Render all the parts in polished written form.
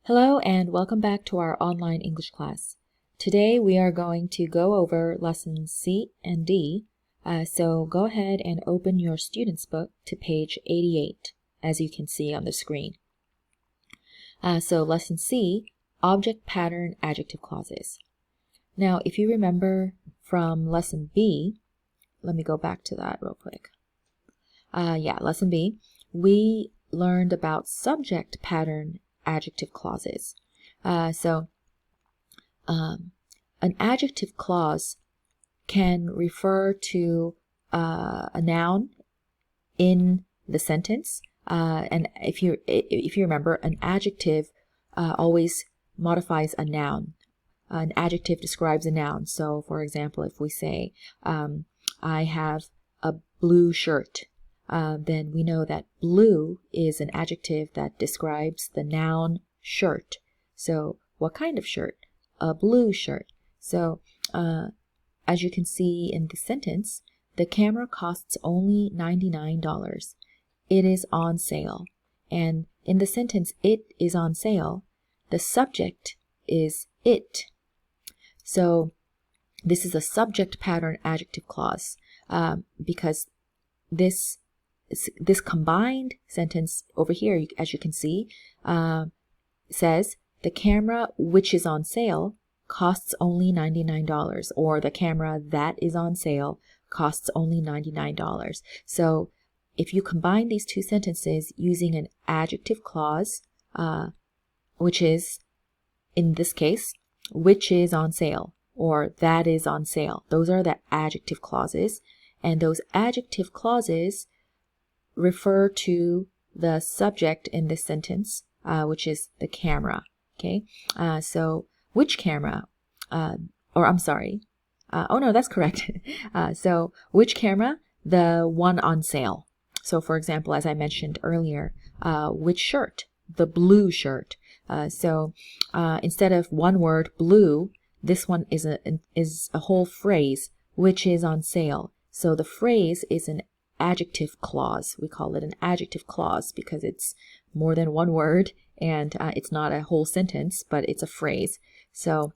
Hello and welcome back to our online English class. Today we are going to go over lessons C and D, so go ahead and open your student's book to page 88, as you can see on the screen. So lesson C, object pattern adjective clauses. Now if you remember from lesson B, let me go back to that real quick. Lesson B, we learned about subject pattern adjective clauses. An adjective clause can refer to a noun in the sentence, and if you remember, an adjective always modifies a noun. An adjective describes a noun. So, for example, if we say, I have a blue shirt, then we know that blue is an adjective that describes the noun shirt. So what kind of shirt? A blue shirt. So as you can see in the sentence, the camera costs only $99. It is on sale. And in the sentence, it is on sale, the subject is it. So this is a subject pattern adjective clause because this combined sentence over here, as you can see, says the camera which is on sale costs only $99, or the camera that is on sale costs only $99. So if you combine these two sentences using an adjective clause, which is, in this case, which is on sale, or that is on sale, those are the adjective clauses, and those adjective clauses refer to the subject in this sentence, which is the camera. Okay, so which camera? Oh no, that's correct. So which camera? The one on sale. So for example, as I mentioned earlier, which shirt? The blue shirt. So instead of one word, blue, this one is a whole phrase, which is on sale. So the phrase is an adjective clause. We call it an adjective clause because it's more than one word and it's not a whole sentence, but it's a phrase. So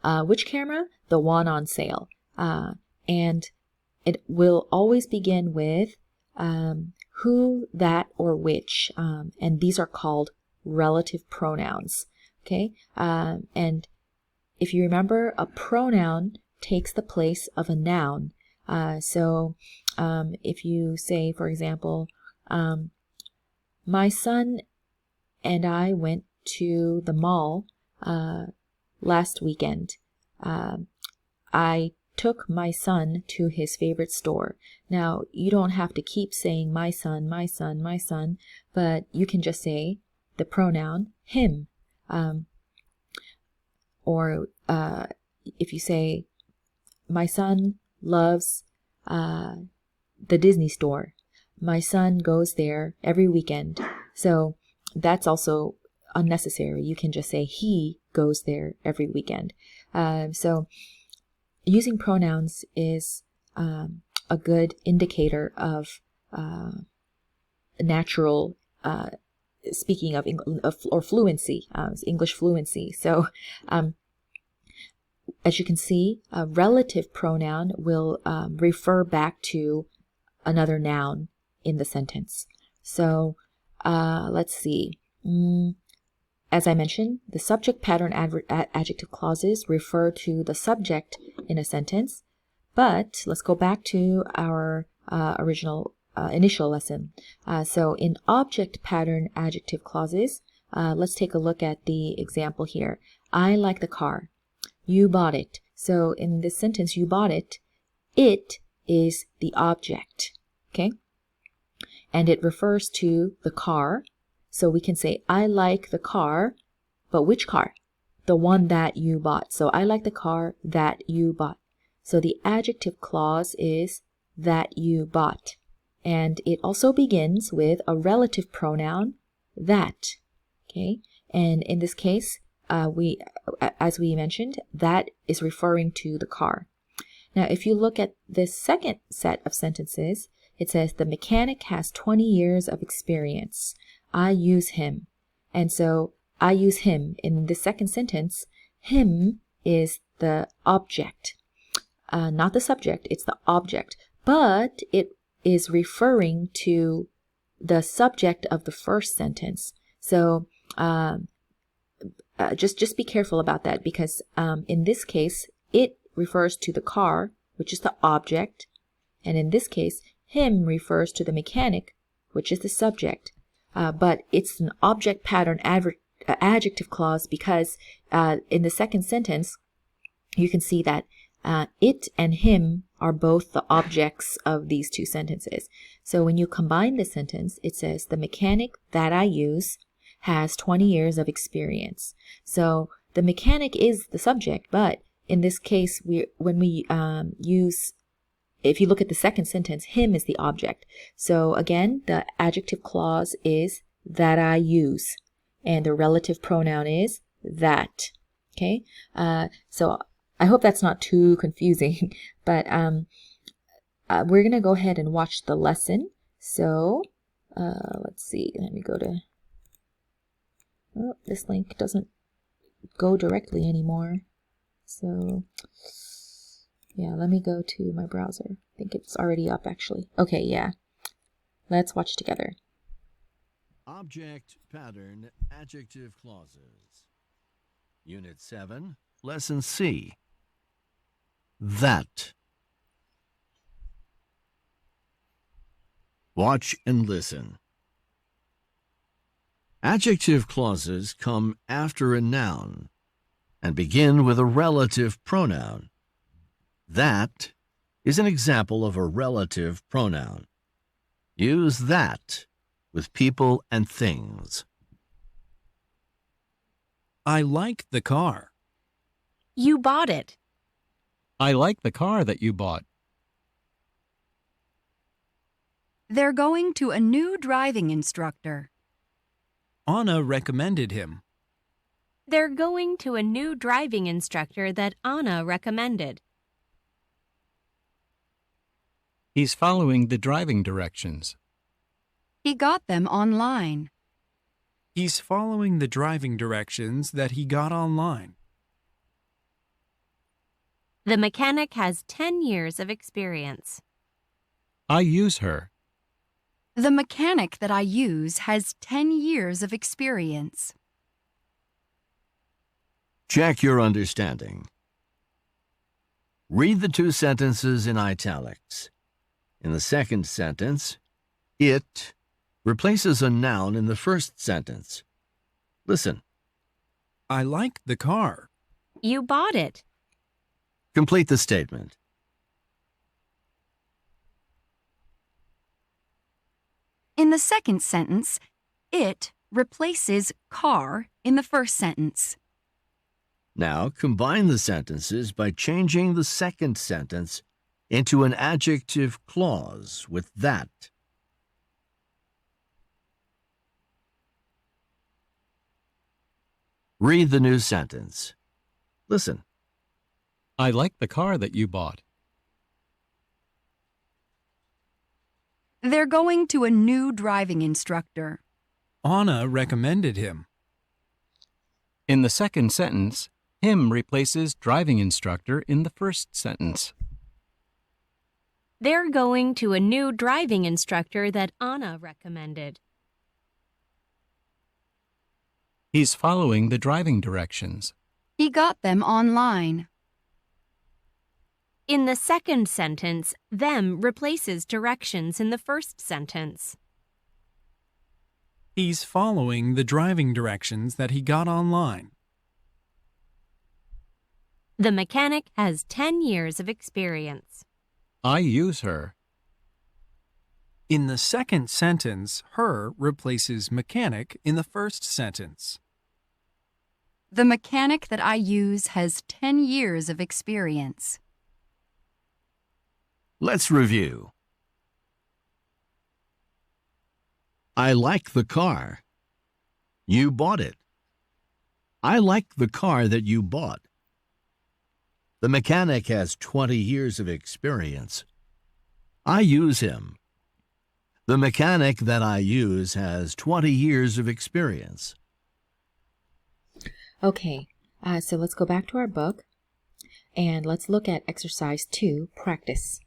which camera? The one on sale. And it will always begin with who, that, or which, and these are called relative pronouns. Okay, and if you remember, a pronoun takes the place of a noun. So if you say, for example, my son and I went to the mall last weekend. I took my son to his favorite store. Now, you don't have to keep saying my son, my son, my son, but you can just say the pronoun him. Or if you say, my son loves the Disney store. My son goes there every weekend. So that's also unnecessary. You can just say he goes there every weekend. So using pronouns is a good indicator of natural speaking of or fluency, English fluency. So as you can see, a relative pronoun will refer back to another noun in the sentence. So let's see. As I mentioned, the subject pattern adjective clauses refer to the subject in a sentence, but let's go back to our initial lesson. So in object pattern adjective clauses, let's take a look at the example here. I like the car. You bought it. So in this sentence, you bought it. It is the object. Okay? And it refers to the car. So we can say, I like the car, but which car? The one that you bought. So I like the car that you bought. So the adjective clause is that you bought. And it also begins with a relative pronoun, that. Okay? And in this case, as we mentioned, that is referring to the car. Now, if you look at the second set of sentences, it says, the mechanic has 20 years of experience. I use him. And so I use him. In the second sentence, him is the object, not the subject, it's the object. But it is referring to the subject of the first sentence. So just be careful about that, because in this case, it refers to the car, which is the object. And in this case, him refers to the mechanic, which is the subject. But it's an object pattern adjective clause because in the second sentence, you can see that it and him are both the objects of these two sentences. So when you combine the sentence, it says, the mechanic that I use has 20 years of experience. So the mechanic is the subject, but in this case, when we use, if you look at the second sentence, him is the object. So again, the adjective clause is that I use, and the relative pronoun is that. Okay, so I hope that's not too confusing, but we're going to go ahead and watch the lesson. So let's see, let me go to, oh, this link doesn't go directly anymore. So yeah, let me go to my browser. I think it's already up actually. Okay, yeah. Let's watch together. Object Pattern Adjective Clauses. Unit 7, Lesson C. That. Watch and listen. Adjective clauses come after a noun and begin with a relative pronoun. That is an example of a relative pronoun. Use that with people and things. I like the car. You bought it. I like the car that you bought. They're going to a new driving instructor. Anna recommended him. They're going to a new driving instructor that Anna recommended. He's following the driving directions. He got them online. He's following the driving directions that he got online. The mechanic has 10 years of experience. I use her. The mechanic that I use has 10 years of experience. Check your understanding. Read the two sentences in italics. In the second sentence, it replaces a noun in the first sentence. Listen. I like the car. You bought it. Complete the statement. In the second sentence, it replaces car in the first sentence. Now combine the sentences by changing the second sentence into an adjective clause with that. Read the new sentence. Listen. I like the car that you bought. They're going to a new driving instructor. Anna recommended him. In the second sentence, him replaces driving instructor in the first sentence. They're going to a new driving instructor that Anna recommended. He's following the driving directions. He got them online. In the second sentence, them replaces directions in the first sentence. He's following the driving directions that he got online. The mechanic has 10 years of experience. I use her. In the second sentence, her replaces mechanic in the first sentence. The mechanic that I use has 10 years of experience. Let's review. I like the car. You bought it. I like the car that you bought. The mechanic has 20 years of experience. I use him. The mechanic that I use has 20 years of experience. Okay, so let's go back to our book and let's look at exercise 2, practice.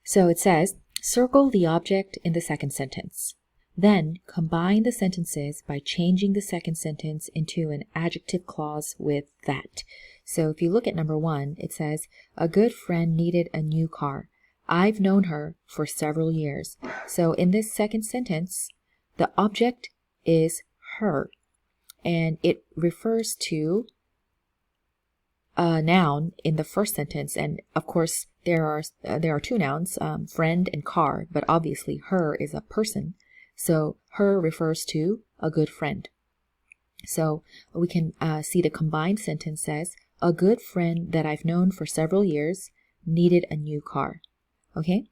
So it says, circle the object in the second sentence. Then combine the sentences by changing the second sentence into an adjective clause with that. So if you look at number 1, it says, a good friend needed a new car. I've known her for several years. So in this second sentence, the object is her, and it refers to a noun in the first sentence. And of course, there are two nouns, friend and car, but obviously her is a person. So her refers to a good friend. So we can see the combined sentence says, a good friend that I've known for several years needed a new car. Okay,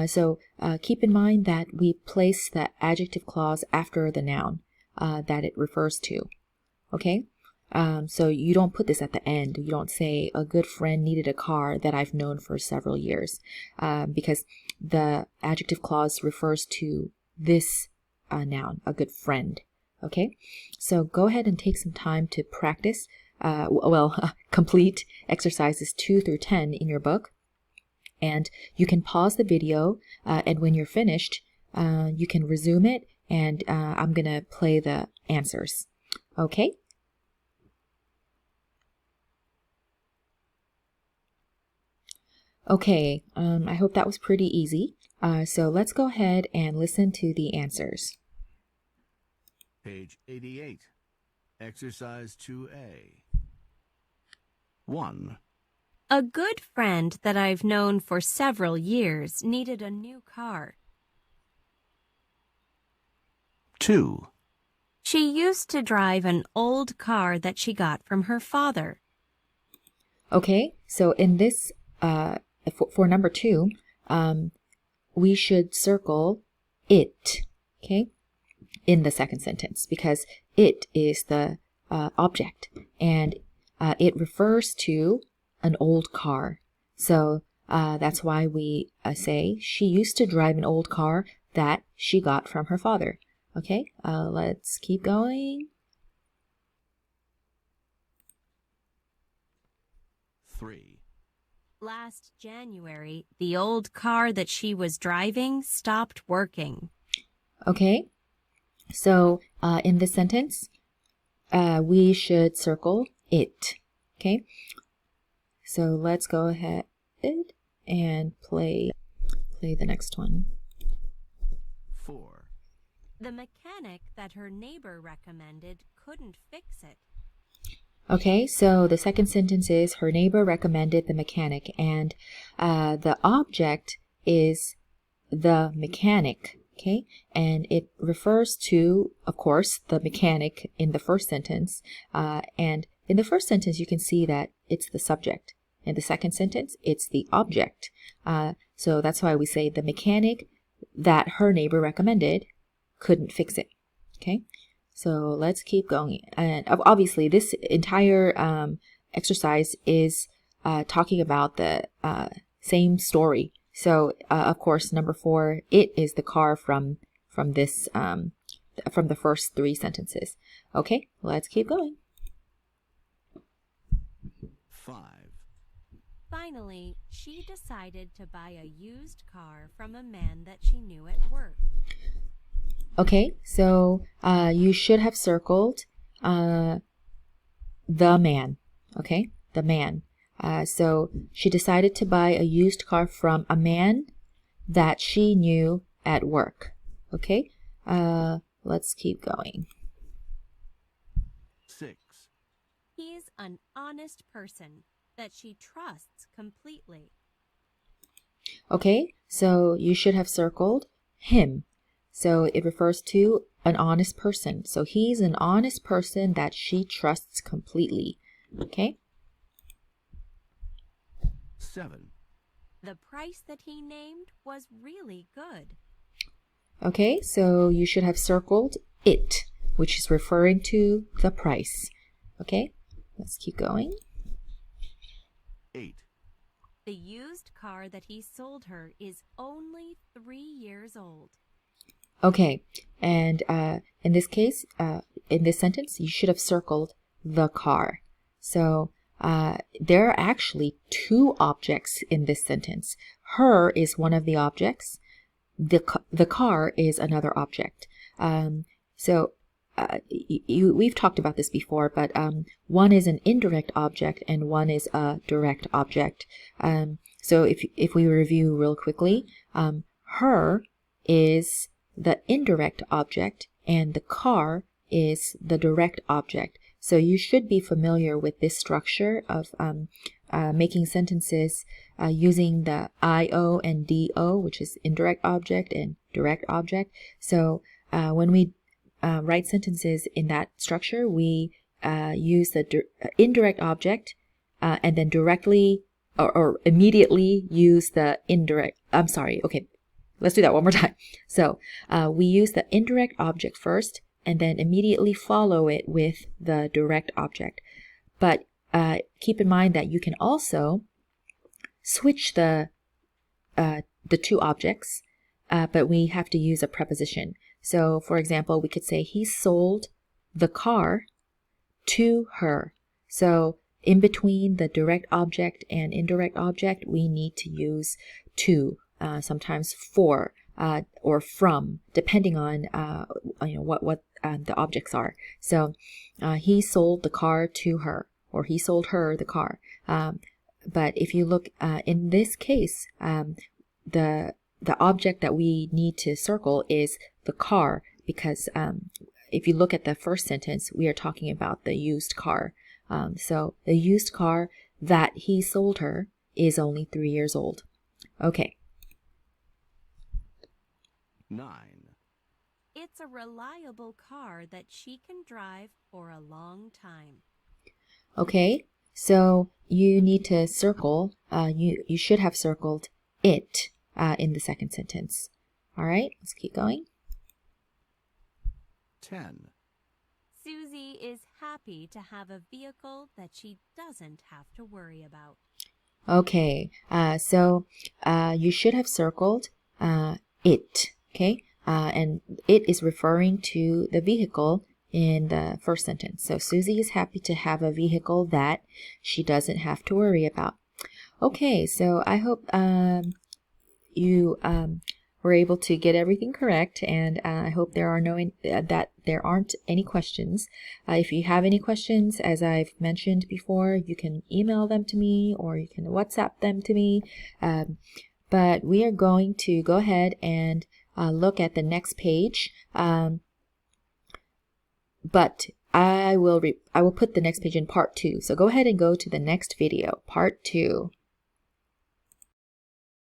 so keep in mind that we place the adjective clause after the noun that it refers to. Okay, so you don't put this at the end. You don't say a good friend needed a car that I've known for several years, because the adjective clause refers to this noun, a good friend. Okay, so go ahead and take some time to practice, complete exercises 2 through 10 in your book. And you can pause the video, and when you're finished, you can resume it, and I'm going to play the answers. Okay? Okay, I hope that was pretty easy. So let's go ahead and listen to the answers. Page 88. Exercise 2A. 1. A good friend that I've known for several years needed a new car. 2. She used to drive an old car that she got from her father. Okay, so in this, for number 2, we should circle it, okay, in the second sentence, because it is the object, and it refers to an old car. So that's why we say she used to drive an old car that she got from her father. Okay, let's keep going. 3. Last January, the old car that she was driving stopped working. Okay, so in this sentence, we should circle it. Okay, so let's go ahead and play the next one. 4. The mechanic that her neighbor recommended couldn't fix it. Okay, so the second sentence is her neighbor recommended the mechanic, and the object is the mechanic, okay? And it refers to, of course, the mechanic in the first sentence. And in the first sentence, you can see that it's the subject. In the second sentence, it's the object. So that's why we say the mechanic that her neighbor recommended couldn't fix it, okay? So let's keep going. And obviously, this entire exercise is talking about the same story. So, of course, number 4, it is the car from this from the first 3 sentences. Okay, let's keep going. 5. Finally, she decided to buy a used car from a man that she knew at work. Okay, so you should have circled the man. Okay, the man. So she decided to buy a used car from a man that she knew at work. Okay, let's keep going. 6. He's an honest person that she trusts completely. Okay, so you should have circled him. So it refers to an honest person. So he's an honest person that she trusts completely. Okay? 7. The price that he named was really good. Okay, so you should have circled it, which is referring to the price. Okay? Let's keep going. 8. The used car that he sold her is only 3 years old. Okay, and in this case, in this sentence, you should have circled the car. So there are actually two objects in this sentence. Her is one of the objects. The car is another object. We've talked about this before, but one is an indirect object and one is a direct object. So if we review real quickly, her is the indirect object and the car is the direct object. So you should be familiar with this structure of making sentences using the IO and DO, which is indirect object and direct object. So when we write sentences in that structure, we use the indirect object and then directly or immediately use the indirect. I'm sorry. Okay, let's do that one more time. So we use the indirect object first and then immediately follow it with the direct object. But keep in mind that you can also switch the two objects, but we have to use a preposition. So, for example, we could say he sold the car to her. So, in between the direct object and indirect object, we need to use to, sometimes for, or from, depending on what the objects are. So, he sold the car to her, or he sold her the car. But if you look in this case, the object that we need to circle is the car, because if you look at the first sentence, we are talking about the used car. So the used car that he sold her is only 3 years old. Okay. 9. It's a reliable car that she can drive for a long time. Okay, so you need to circle, you should have circled it in the second sentence. All right, let's keep going. 10. Susie is happy to have a vehicle that she doesn't have to worry about. Okay, so you should have circled it, okay? And it is referring to the vehicle in the first sentence. So Susie is happy to have a vehicle that she doesn't have to worry about. Okay, so I hope you were able to get everything correct, and I hope there aren't any questions. If you have any questions, as I've mentioned before, you can email them to me or you can WhatsApp them to me. But we are going to go ahead and look at the next page. But I will put the next page in part 2. So go ahead and go to the next video, part 2.